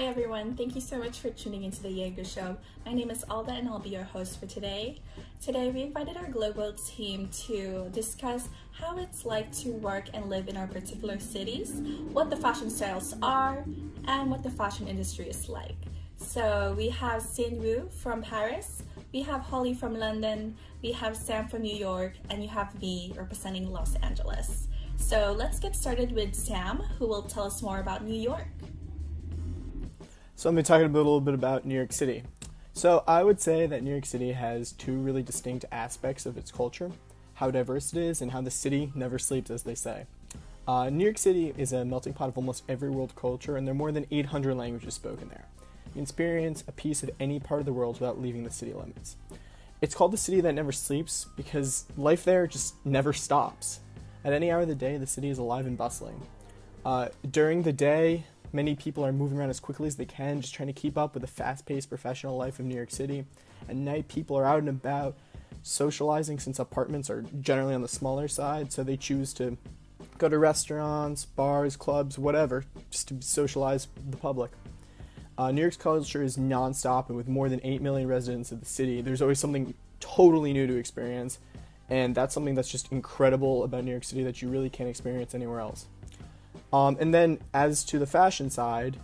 everyone, thank you so much for tuning into the Jaeger Show. My name is Alda and I'll be your host for today. Today we invited our global team to discuss how it's like to work and live in our particular cities, what the fashion styles are, and what the fashion industry is like. So we have Hsin-Wu from Paris, we have Holly from London, we have Sam from New York, and you have me representing Los Angeles. So let's get started with Sam, who will tell us more about New York. So I'm going to talk a little bit about New York City. So I would say that New York City has two really distinct aspects of its culture, how diverse it is and how the city never sleeps, as they say. New York City is a melting pot of almost every world culture, and there are more than 800 languages spoken there. You can experience a piece of any part of the world without leaving the city limits. It's called the city that never sleeps because life there just never stops. At any hour of the day, the city is alive and bustling. During the day, many people are moving around as quickly as they can, just trying to keep up with the fast-paced professional life of New York City. At night, people are out and about socializing since apartments are generally on the smaller side, so they choose to go to restaurants, bars, clubs, whatever, just to socialize with the public. New York's culture is non-stop, and with more than 8 million residents of the city, there's always something totally new to experience, and that's something that's just incredible about New York City that you really can't experience anywhere else. And then as to the fashion side,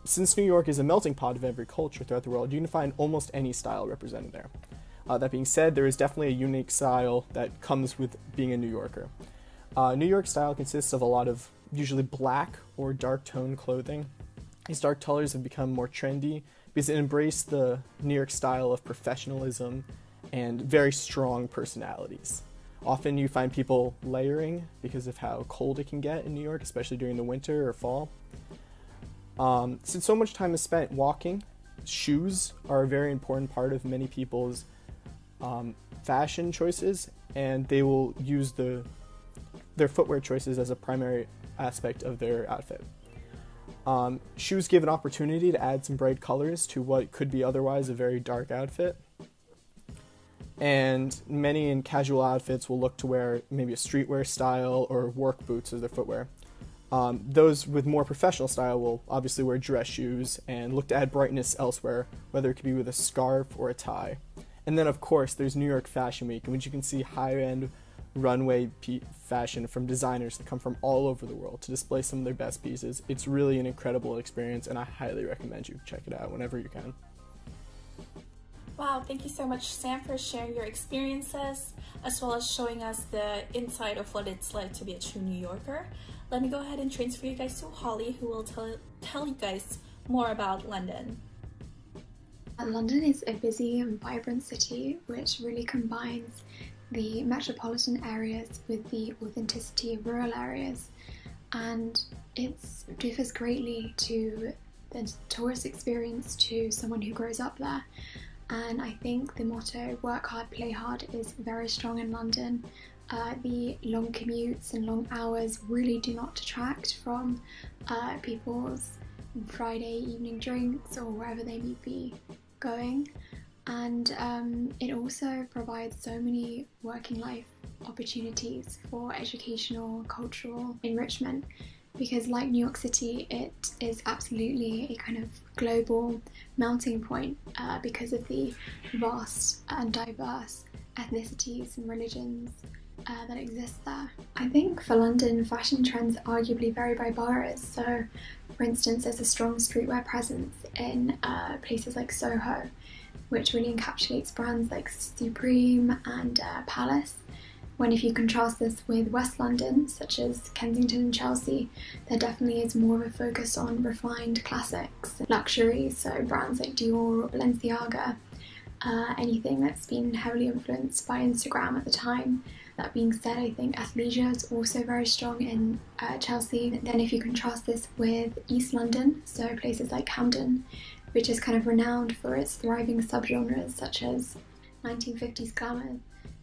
since New York is a melting pot of every culture throughout the world, you can find almost any style represented there. That being said, there is definitely a unique style that comes with being a New Yorker. New York style consists of a lot of usually black or dark tone clothing. These dark colors have become more trendy because it embraced the New York style of professionalism and very strong personalities. Often you find people layering because of how cold it can get in New York, especially during the winter or fall. Since so much time is spent walking, shoes are a very important part of many people's fashion choices, and they will use their footwear choices as a primary aspect of their outfit. Shoes give an opportunity to add some bright colors to what could be otherwise a very dark outfit. And many in casual outfits will look to wear maybe a streetwear style or work boots as their footwear. Those with more professional style will obviously wear dress shoes and look to add brightness elsewhere, whether it could be with a scarf or a tie. And then of course there's New York Fashion Week, in which you can see high-end runway fashion from designers that come from all over the world to display some of their best pieces. It's really an incredible experience, and I highly recommend you check it out whenever you can. Wow, thank you so much, Sam, for sharing your experiences, as well as showing us the insight of what it's like to be a true New Yorker. Let me go ahead and transfer you guys to Holly, who will tell you guys more about London. London is a busy and vibrant city which really combines the metropolitan areas with the authenticity of rural areas, and it differs greatly to the tourist experience to someone who grows up there. And I think the motto, work hard, play hard, is very strong in London. The long commutes and long hours really do not detract from people's Friday evening drinks or wherever they may be going. And it also provides so many working life opportunities for educational, cultural enrichment, because like New York City, it is absolutely a kind of global melting point because of the vast and diverse ethnicities and religions that exist there. I think for London, fashion trends arguably vary by boroughs. So for instance, there's a strong streetwear presence in places like Soho, which really encapsulates brands like Supreme and Palace. When if you contrast this with West London, such as Kensington and Chelsea, there definitely is more of a focus on refined classics, luxury, so brands like Dior or Balenciaga, anything that's been heavily influenced by Instagram at the time. That being said, I think athleisure is also very strong in Chelsea. Then if you contrast this with East London, so places like Camden, which is kind of renowned for its thriving subgenres such as 1950s glamour,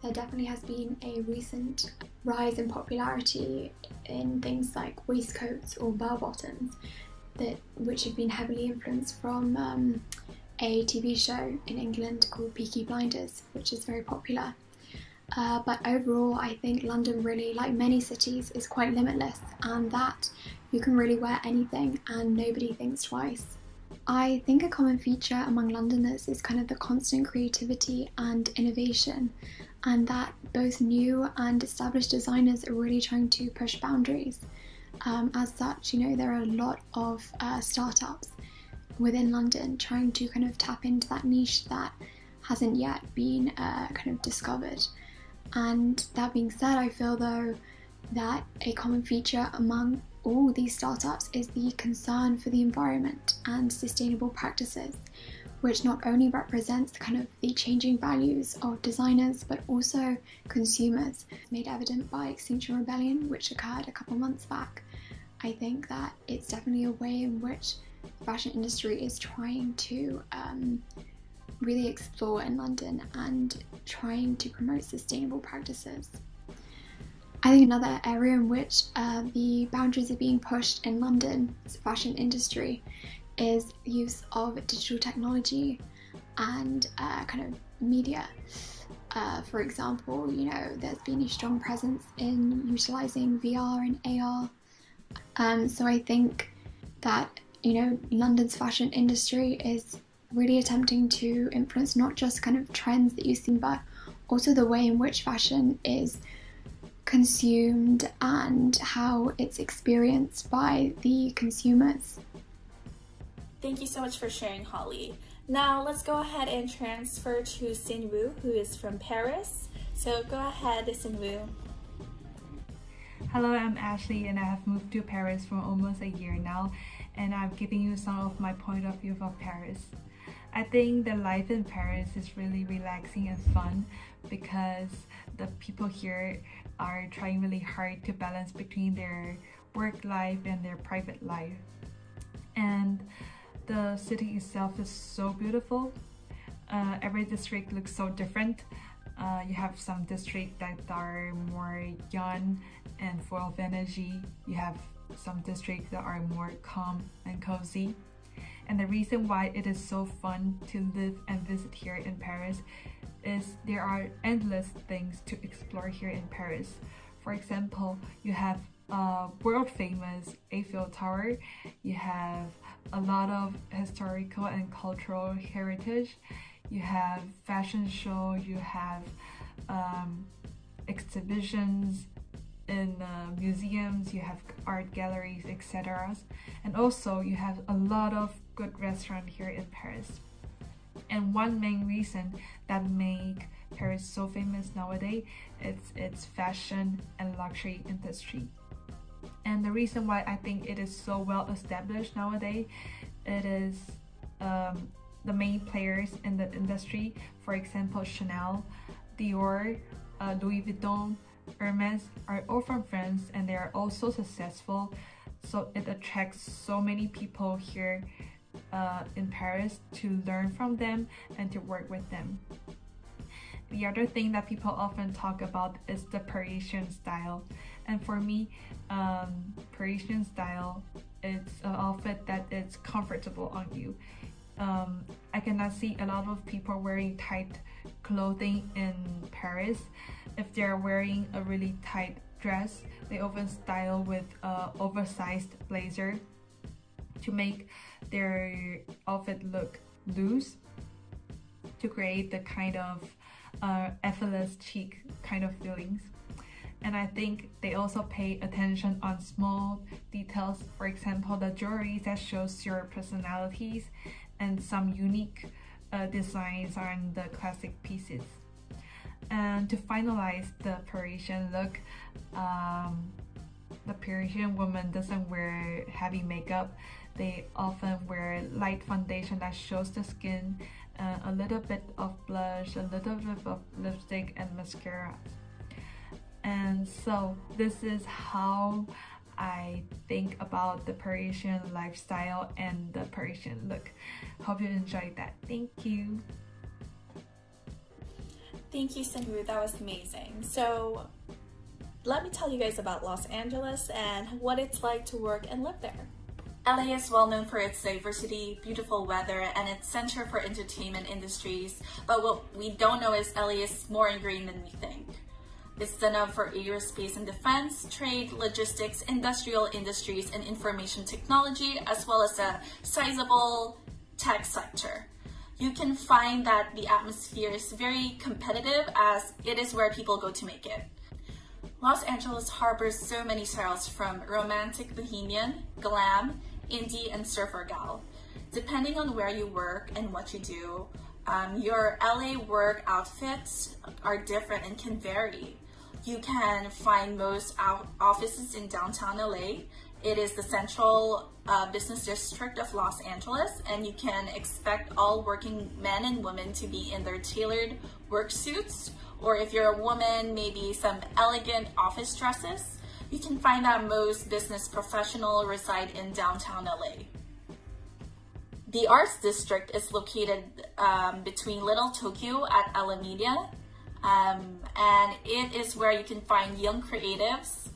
there definitely has been a recent rise in popularity in things like waistcoats or bell-bottoms, which have been heavily influenced from a TV show in England called Peaky Blinders, which is very popular. But overall, I think London really, like many cities, is quite limitless, and that you can really wear anything and nobody thinks twice. I think a common feature among Londoners is kind of the constant creativity and innovation, and that both new and established designers are really trying to push boundaries. As such, there are a lot of startups within London trying to kind of tap into that niche that hasn't yet been kind of discovered. And that being said, I feel though that a common feature among all these startups is the concern for the environment and sustainable practices, which not only represents kind of the changing values of designers but also consumers, made evident by Extinction Rebellion, which occurred a couple months back. I think that it's definitely a way in which the fashion industry is trying to really explore in London and trying to promote sustainable practices. I think another area in which the boundaries are being pushed in London's fashion industry is the use of digital technology and kind of media. For example, there's been a strong presence in utilising VR and AR. So I think that, London's fashion industry is really attempting to influence not just kind of trends that you see, but also the way in which fashion is consumed and how it's experienced by the consumers. Thank you so much for sharing, Holly. Now let's go ahead and transfer to Hsin-Wu, who is from Paris. So go ahead, Hsin-Wu. Hello, I'm Ashley and I have moved to Paris for almost a year now, and I'm giving you some of my point of view of Paris. I think the life in Paris is really relaxing and fun because the people here are trying really hard to balance between their work life and their private life. And the city itself is so beautiful. Every district looks so different. You have some districts that are more young and full of energy. You have some districts that are more calm and cozy. And the reason why it is so fun to live and visit here in Paris is there are endless things to explore here in Paris. For example, you have world famous Eiffel Tower, you have a lot of historical and cultural heritage, you have fashion show, you have exhibitions in museums, you have art galleries, etc. And also you have a lot of good restaurants here in Paris. And one main reason that make Paris so famous nowadays is its fashion and luxury industry. And the reason why I think it is so well established nowadays, it is the main players in the industry, for example Chanel, Dior, Louis Vuitton, Hermes are all from France, and they are also successful, so it attracts so many people here in Paris to learn from them and to work with them. The other thing that people often talk about is the Parisian style, and for me, Parisian style is an outfit that is comfortable on you. I cannot see a lot of people wearing tight clothing in Paris. If they're wearing a really tight dress, they often style with an oversized blazer to make their outfit look loose, to create the kind of effortless chic kind of feelings. And I think they also pay attention on small details, for example the jewelry that shows your personalities and some unique designs on the classic pieces. And to finalize the Parisian look, the Parisian woman doesn't wear heavy makeup. They often wear light foundation that shows the skin, a little bit of blush, a little bit of lipstick and mascara. And so this is how I think about the Parisian lifestyle and the Parisian look. Hope you enjoyed that. Thank you. Thank you, Hsin-Wu. That was amazing. So let me tell you guys about Los Angeles and what it's like to work and live there. LA is well known for its diversity, beautiful weather, and its center for entertainment industries. But what we don't know is LA is more ingrained than we think. It's the hub for aerospace and defense, trade, logistics, industrial industries, and information technology, as well as a sizable tech sector. You can find that the atmosphere is very competitive as it is where people go to make it. Los Angeles harbors so many styles from romantic bohemian, glam, indie, and surfer gal. Depending on where you work and what you do, your LA work outfits are different and can vary. You can find most offices in downtown LA. It is the central business district of Los Angeles, and you can expect all working men and women to be in their tailored work suits, or if you're a woman, maybe some elegant office dresses. You can find that most business professionals reside in downtown LA. The Arts District is located between Little Tokyo at Alameda, and it is where you can find young creatives,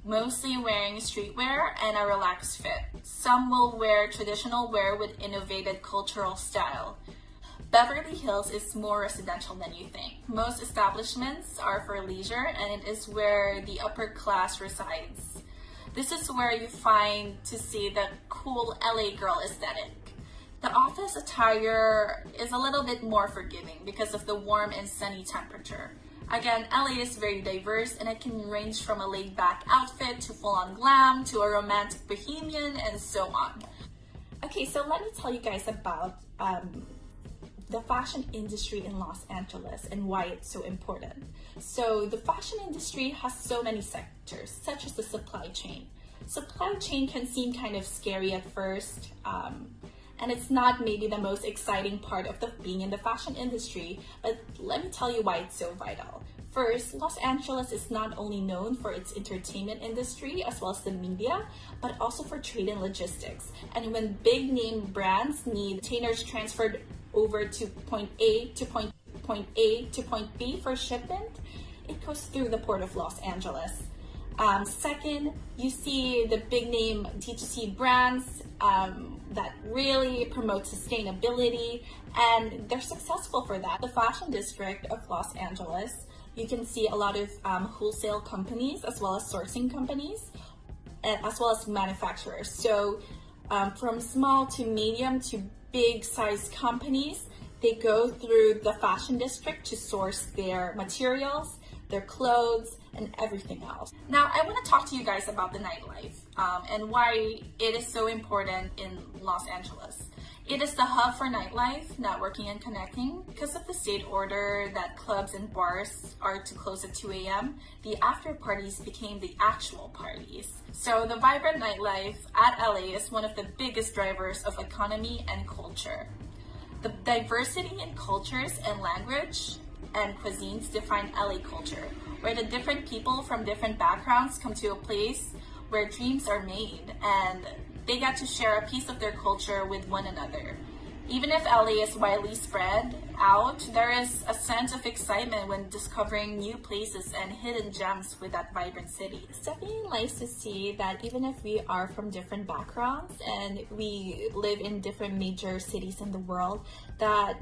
mostly wearing streetwear and a relaxed fit. Some will wear traditional wear with innovative cultural style. Beverly Hills is more residential than you think. Most establishments are for leisure, and it is where the upper class resides. This is where you find to see the cool LA girl aesthetic. The office attire is a little bit more forgiving because of the warm and sunny temperature. Again, LA is very diverse, and it can range from a laid-back outfit to full-on glam to a romantic bohemian and so on. Okay, so let me tell you guys about the fashion industry in Los Angeles and why it's so important. So the fashion industry has so many sectors, such as the supply chain. Supply chain can seem kind of scary at first, and it's not maybe the most exciting part of being in the fashion industry, but let me tell you why it's so vital. First, Los Angeles is not only known for its entertainment industry as well as the media, but also for trade and logistics. And when big name brands need containers transferred over to point A to point B for shipment, it goes through the port of Los Angeles. Second, you see the big name D2C brands that really promote sustainability, and they're successful for that. The fashion district of Los Angeles, you can see a lot of wholesale companies as well as sourcing companies, and as well as manufacturers. So from small to medium to big size companies, they go through the fashion district to source their materials, their clothes, and everything else. Now, I want to talk to you guys about the nightlife and why it is so important in Los Angeles. It is the hub for nightlife, networking, and connecting. Because of the state order that clubs and bars are to close at 2 a.m., the after parties became the actual parties. So the vibrant nightlife at LA is one of the biggest drivers of economy and culture. The diversity in cultures and language and cuisines define LA culture, where the different people from different backgrounds come to a place where dreams are made and they get to share a piece of their culture with one another. Even if LA is widely spread out, there is a sense of excitement when discovering new places and hidden gems with that vibrant city. It's definitely nice to see that even if we are from different backgrounds and we live in different major cities in the world, that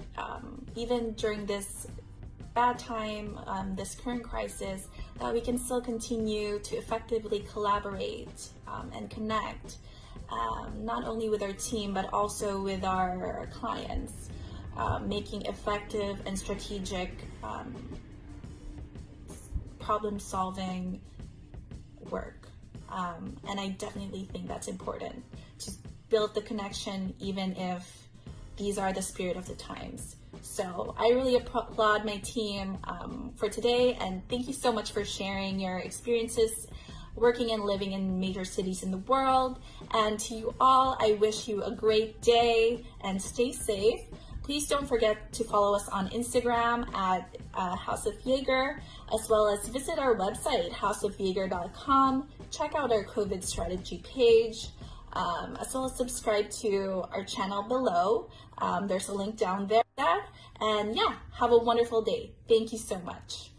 even during this bad time, this current crisis, that we can still continue to effectively collaborate and connect, not only with our team, but also with our clients, making effective and strategic problem-solving work. And I definitely think that's important, to build the connection even if these are the spirit of the times. So I really applaud my team for today, and thank you so much for sharing your experiences working and living in major cities in the world. And to you all, I wish you a great day and stay safe. Please don't forget to follow us on Instagram at House of Jaeger, as well as visit our website, houseofjaeger.com. Check out our COVID strategy page, as well as subscribe to our channel below. There's a link down there. And yeah, have a wonderful day. Thank you so much.